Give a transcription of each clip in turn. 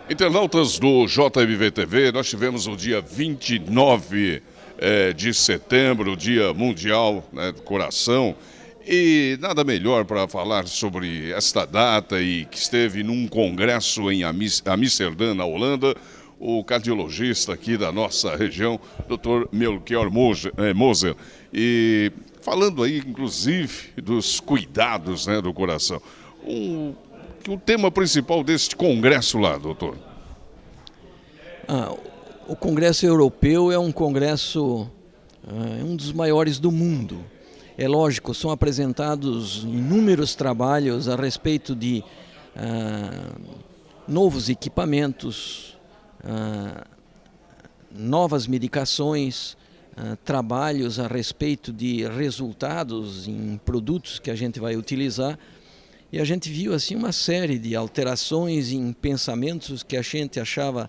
Internautas do JMV-TV, nós tivemos o dia 29 de setembro, Dia Mundial, né, do Coração, e nada melhor para falar sobre esta data e que esteve num congresso em Amsterdã, na Holanda, o cardiologista aqui da nossa região, Dr. Melchior Moser, e falando aí, inclusive, dos cuidados, né, do coração. O tema principal deste congresso lá, doutor? O Congresso Europeu é um congresso, um dos maiores do mundo. É lógico, são apresentados inúmeros trabalhos a respeito de novos equipamentos, novas medicações, trabalhos a respeito de resultados em produtos que a gente vai utilizar. E a gente viu assim uma série de alterações em pensamentos que a gente achava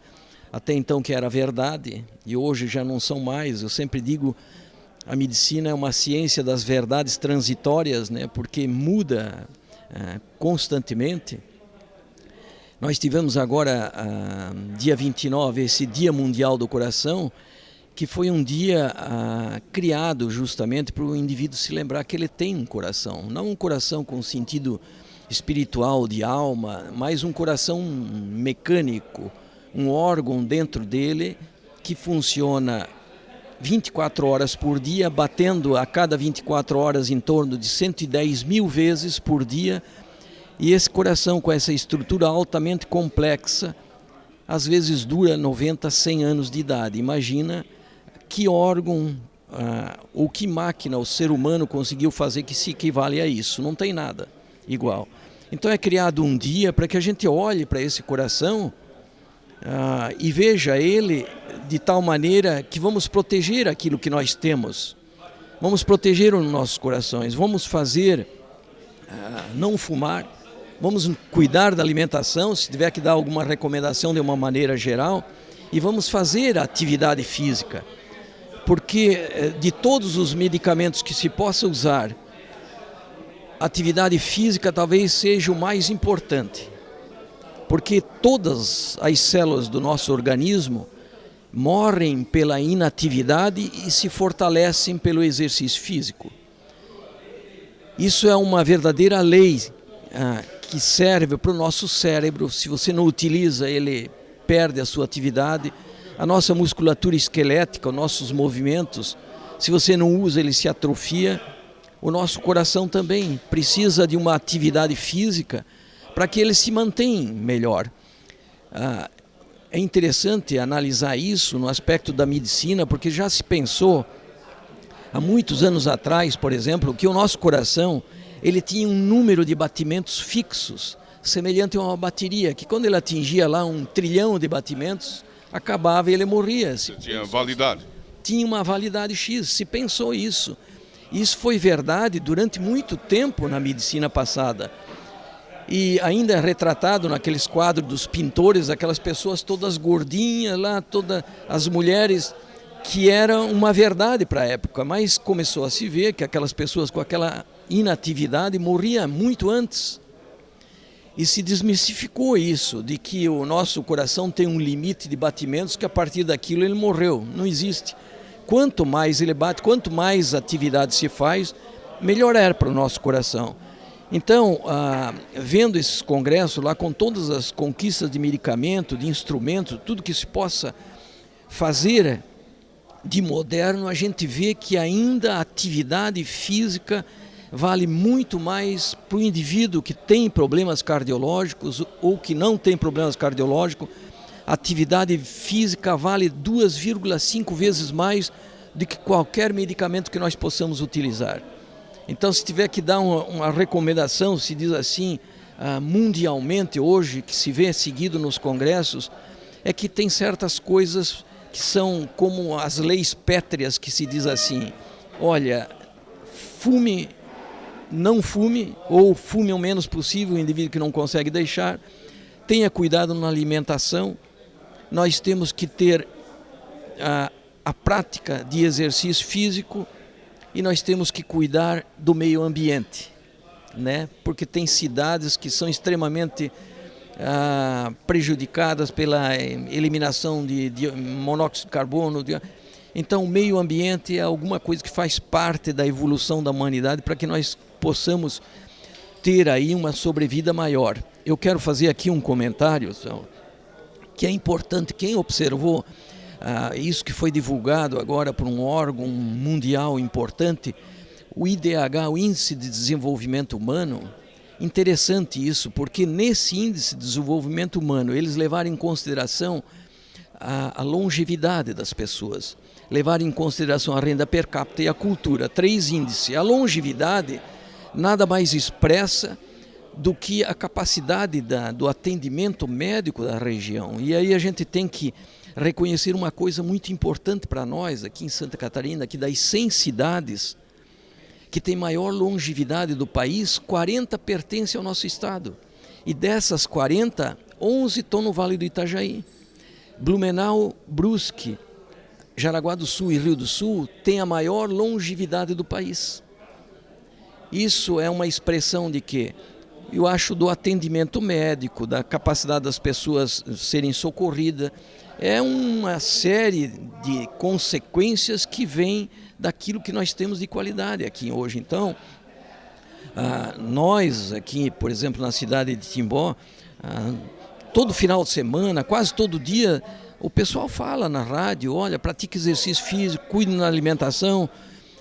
até então que era verdade e hoje já não são mais. Eu sempre digo, a medicina é uma ciência das verdades transitórias, né? Porque muda constantemente. Nós tivemos agora, dia 29, esse Dia Mundial do Coração, que foi um dia criado justamente para o indivíduo se lembrar que ele tem um coração. Não um coração com sentido espiritual, de alma, mas um coração mecânico, um órgão dentro dele que funciona 24 horas por dia, batendo a cada 24 horas em torno de 110 mil vezes por dia. E esse coração, com essa estrutura altamente complexa, às vezes dura 90, 100 anos de idade. Imagina que órgão ou que máquina o ser humano conseguiu fazer que se equivale a isso. Não tem nada igual. Então é criado um dia para que a gente olhe para esse coração e veja ele de tal maneira que vamos proteger aquilo que nós temos. Vamos proteger os nossos corações, vamos fazer não fumar, vamos cuidar da alimentação, se tiver que dar alguma recomendação de uma maneira geral, e vamos fazer atividade física. Porque de todos os medicamentos que se possa usar, a atividade física talvez seja o mais importante. Porque todas as células do nosso organismo morrem pela inatividade e se fortalecem pelo exercício físico. Isso é uma verdadeira lei que serve para o nosso cérebro. Se você não utiliza, ele perde a sua atividade. A nossa musculatura esquelética, os nossos movimentos, se você não usa, ele se atrofia. O nosso coração também precisa de uma atividade física para que ele se mantenha melhor. É interessante analisar isso no aspecto da medicina, porque já se pensou, há muitos anos atrás, por exemplo, que o nosso coração ele tinha um número de batimentos fixos, semelhante a uma bateria, que quando ele atingia lá 1 trilhão de batimentos, acabava e ele morria. Tinha validade. Tinha uma validade X, se pensou isso. Isso foi verdade durante muito tempo na medicina passada. E ainda é retratado naqueles quadros dos pintores, aquelas pessoas todas gordinhas lá, todas as mulheres, que era uma verdade para a época. Mas começou a se ver que aquelas pessoas com aquela inatividade morriam muito antes. E se desmistificou isso, de que o nosso coração tem um limite de batimentos que a partir daquilo ele morreu. Não existe. Quanto mais ele bate, quanto mais atividade se faz, melhor é para o nosso coração. Então, vendo esses congressos lá com todas as conquistas de medicamento, de instrumento, tudo que se possa fazer de moderno, a gente vê que ainda a atividade física vale muito mais para o indivíduo que tem problemas cardiológicos ou que não tem problemas cardiológicos. A atividade física vale 2,5 vezes mais do que qualquer medicamento que nós possamos utilizar. Então, se tiver que dar uma recomendação, se diz assim, mundialmente hoje, que se vê seguido nos congressos, é que tem certas coisas que são como as leis pétreas, que se diz assim, olha, fume, não fume, ou fume o menos possível, o indivíduo que não consegue deixar, tenha cuidado na alimentação. Nós temos que ter a prática de exercício físico e nós temos que cuidar do meio ambiente, né? Porque tem cidades que são extremamente prejudicadas pela eliminação de monóxido de carbono. Então, o meio ambiente é alguma coisa que faz parte da evolução da humanidade para que nós possamos ter aí uma sobrevida maior. Eu quero fazer aqui um comentário que é importante. Quem observou isso que foi divulgado agora por um órgão mundial importante, o IDH, o Índice de Desenvolvimento Humano. Interessante isso, porque nesse Índice de Desenvolvimento Humano eles levaram em consideração a longevidade das pessoas, levaram em consideração a renda per capita e a cultura, 3 índices. A longevidade nada mais expressa do que a capacidade do atendimento médico da região. E aí a gente tem que reconhecer uma coisa muito importante para nós aqui em Santa Catarina, que das 100 cidades que tem maior longevidade do país, 40 pertencem ao nosso estado. E dessas 40, 11 estão no Vale do Itajaí. Blumenau, Brusque, Jaraguá do Sul e Rio do Sul têm a maior longevidade do país. Isso é uma expressão de quê? Eu acho do atendimento médico, da capacidade das pessoas serem socorridas. É uma série de consequências que vêm daquilo que nós temos de qualidade aqui hoje. Então, nós aqui, por exemplo, na cidade de Timbó, todo final de semana, quase todo dia, o pessoal fala na rádio, olha, pratique exercício físico, cuide da alimentação,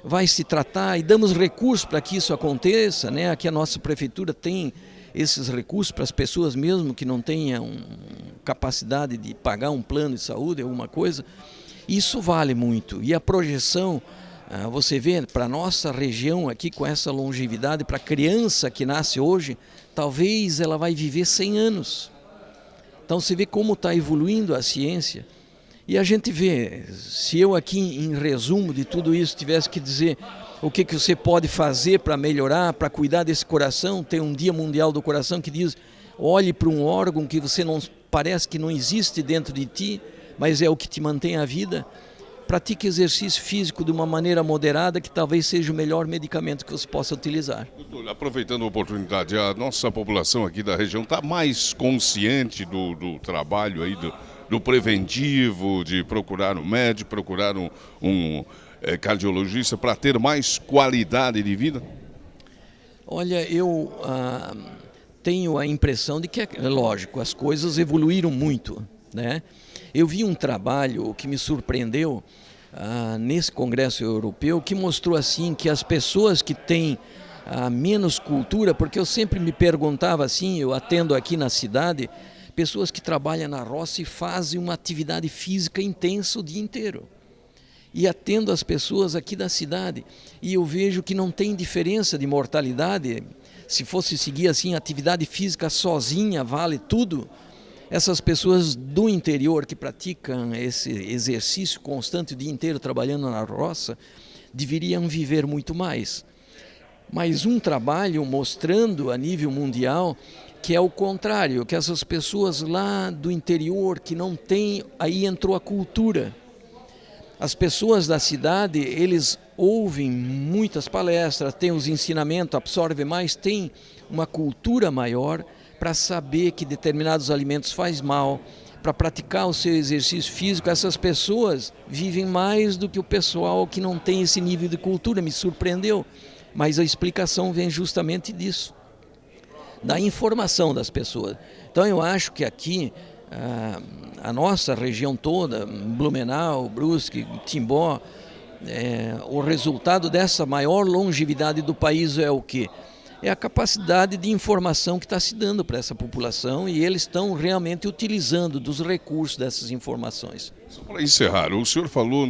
vai se tratar, e damos recursos para que isso aconteça, né? Aqui a nossa prefeitura tem esses recursos para as pessoas mesmo que não tenham capacidade de pagar um plano de saúde, alguma coisa. Isso vale muito. E a projeção, você vê, para a nossa região aqui com essa longevidade, para a criança que nasce hoje, talvez ela vai viver 100 anos. Então você vê como está evoluindo a ciência. E a gente vê, se eu aqui em resumo de tudo isso tivesse que dizer o que você pode fazer para melhorar, para cuidar desse coração, tem um Dia Mundial do Coração que diz, olhe para um órgão que você não parece que não existe dentro de ti, mas é o que te mantém a vida. Pratique exercício físico de uma maneira moderada, que talvez seja o melhor medicamento que você possa utilizar. Doutor, aproveitando a oportunidade, a nossa população aqui da região está mais consciente do trabalho aí, do preventivo, de procurar um médico, procurar um cardiologista para ter mais qualidade de vida? Olha, eu tenho a impressão de que, é lógico, as coisas evoluíram muito, né? Eu vi um trabalho que me surpreendeu nesse Congresso Europeu, que mostrou assim que as pessoas que têm menos cultura, porque eu sempre me perguntava assim, eu atendo aqui na cidade, pessoas que trabalham na roça e fazem uma atividade física intensa o dia inteiro. E atendo as pessoas aqui da cidade e eu vejo que não tem diferença de mortalidade. Se fosse seguir assim, atividade física sozinha vale tudo. Essas pessoas do interior que praticam esse exercício constante o dia inteiro trabalhando na roça, deveriam viver muito mais. Mas um trabalho mostrando a nível mundial que é o contrário, que essas pessoas lá do interior que não têm, aí entrou a cultura. As pessoas da cidade, eles ouvem muitas palestras, têm os ensinamentos, absorvem mais, têm uma cultura maior para saber que determinados alimentos fazem mal, para praticar o seu exercício físico. Essas pessoas vivem mais do que o pessoal que não tem esse nível de cultura. Me surpreendeu, mas a explicação vem justamente disso, da informação das pessoas. Então eu acho que aqui a nossa região toda, Blumenau, Brusque, Timbó, o resultado dessa maior longevidade do país é o quê? É a capacidade de informação que está se dando para essa população e eles estão realmente utilizando dos recursos dessas informações. Só para encerrar, o senhor falou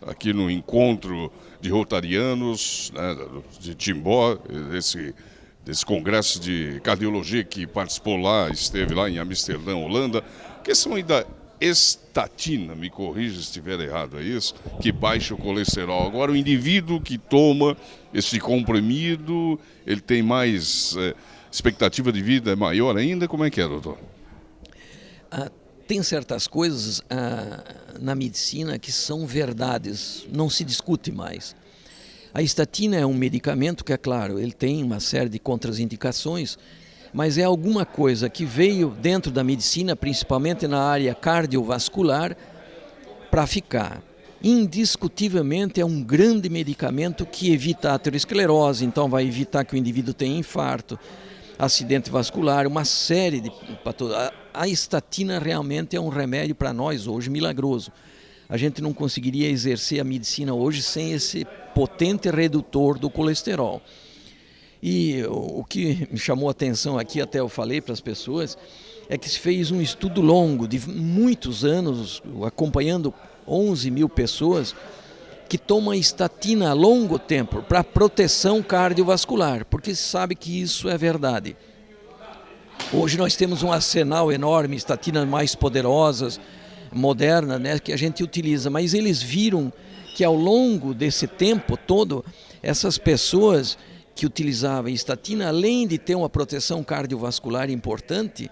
aqui no encontro de rotarianos, né, de Timbó, desse congresso de cardiologia que participou lá, esteve lá em Amsterdã, Holanda, a questão aí da estatina, me corrija se estiver errado, é isso, que baixa o colesterol. Agora o indivíduo que toma esse comprimido, ele tem mais expectativa de vida, é maior ainda? Como é que é, doutor? Tem certas coisas na medicina que são verdades, não se discute mais. A estatina é um medicamento que, é claro, ele tem uma série de contraindicações, mas é alguma coisa que veio dentro da medicina, principalmente na área cardiovascular, para ficar. Indiscutivelmente é um grande medicamento que evita a aterosclerose, então vai evitar que o indivíduo tenha infarto, acidente vascular, uma série de patologias. A estatina realmente é um remédio para nós hoje milagroso. A gente não conseguiria exercer a medicina hoje sem esse potente redutor do colesterol. E o que me chamou a atenção aqui, até eu falei para as pessoas, é que se fez um estudo longo de muitos anos, acompanhando 11 mil pessoas, que tomam estatina a longo tempo para proteção cardiovascular, porque se sabe que isso é verdade. Hoje nós temos um arsenal enorme, estatinas mais poderosas, modernas, né, que a gente utiliza, mas eles viram que ao longo desse tempo todo, essas pessoas que utilizavam estatina, além de ter uma proteção cardiovascular importante,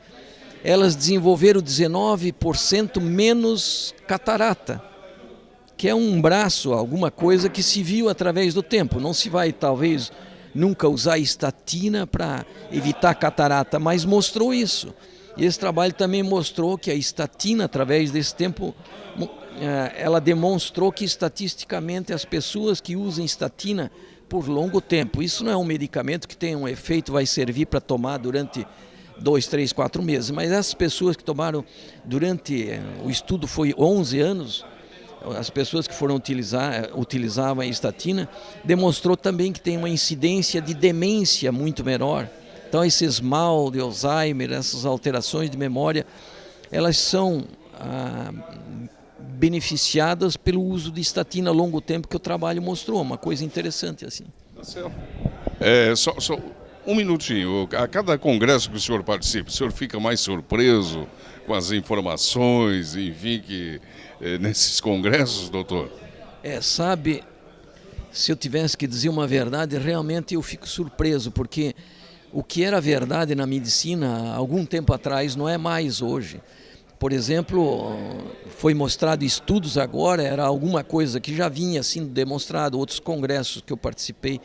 elas desenvolveram 19% menos catarata, que é um braço, alguma coisa que se viu através do tempo. Não se vai, talvez, nunca usar estatina para evitar catarata, mas mostrou isso. E esse trabalho também mostrou que a estatina, através desse tempo, ela demonstrou que estatisticamente as pessoas que usam estatina por longo tempo, isso não é um medicamento que tem um efeito, vai servir para tomar durante 2, 3, 4 meses, mas essas pessoas que tomaram durante, o estudo foi 11 anos, as pessoas que foram utilizavam a estatina, demonstrou também que tem uma incidência de demência muito menor. Então esses mal de Alzheimer, essas alterações de memória, elas são beneficiadas pelo uso de estatina a longo tempo, que o trabalho mostrou, uma coisa interessante assim. Tá certo. Só um minutinho, a cada congresso que o senhor participa, o senhor fica mais surpreso com as informações, enfim, que nesses congressos, doutor? Sabe, se eu tivesse que dizer uma verdade, realmente eu fico surpreso, porque o que era verdade na medicina há algum tempo atrás não é mais hoje. Por exemplo, foi mostrado estudos agora, era alguma coisa que já vinha sendo demonstrado, outros congressos que eu participei,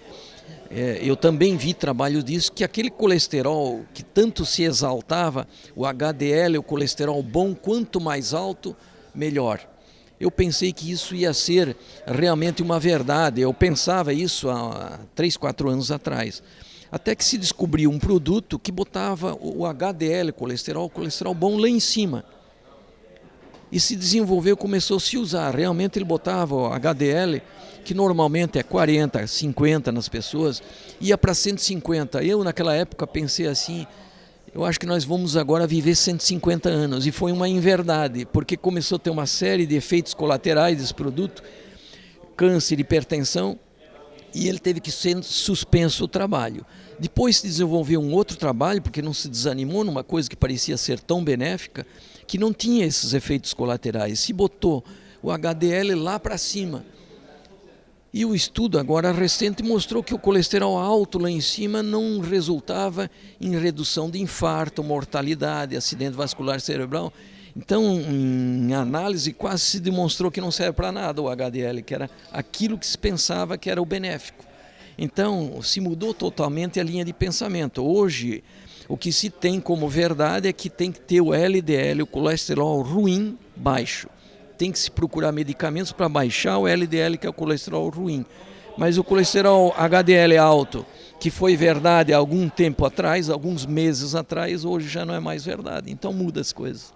eu também vi trabalhos disso, que aquele colesterol que tanto se exaltava, o HDL, o colesterol bom, quanto mais alto, melhor. Eu pensei que isso ia ser realmente uma verdade, eu pensava isso há 3, 4 anos atrás. Até que se descobriu um produto que botava o HDL, o colesterol bom lá em cima. E se desenvolveu, começou a se usar. Realmente ele botava o HDL, que normalmente é 40, 50 nas pessoas, ia para 150. Eu naquela época pensei assim, eu acho que nós vamos agora viver 150 anos. E foi uma inverdade, porque começou a ter uma série de efeitos colaterais desse produto, câncer, hipertensão, e ele teve que ser suspenso o trabalho. Depois se desenvolveu um outro trabalho, porque não se desanimou numa coisa que parecia ser tão benéfica, que não tinha esses efeitos colaterais. Se botou o HDL lá para cima. E o estudo agora recente mostrou que o colesterol alto lá em cima não resultava em redução de infarto, mortalidade, acidente vascular cerebral. Então, em análise, quase se demonstrou que não serve para nada o HDL, que era aquilo que se pensava que era o benéfico. Então, se mudou totalmente a linha de pensamento. Hoje, o que se tem como verdade é que tem que ter o LDL, o colesterol ruim, baixo. Tem que se procurar medicamentos para baixar o LDL, que é o colesterol ruim. Mas o colesterol HDL alto, que foi verdade há algum tempo atrás, alguns meses atrás, hoje já não é mais verdade. Então muda as coisas.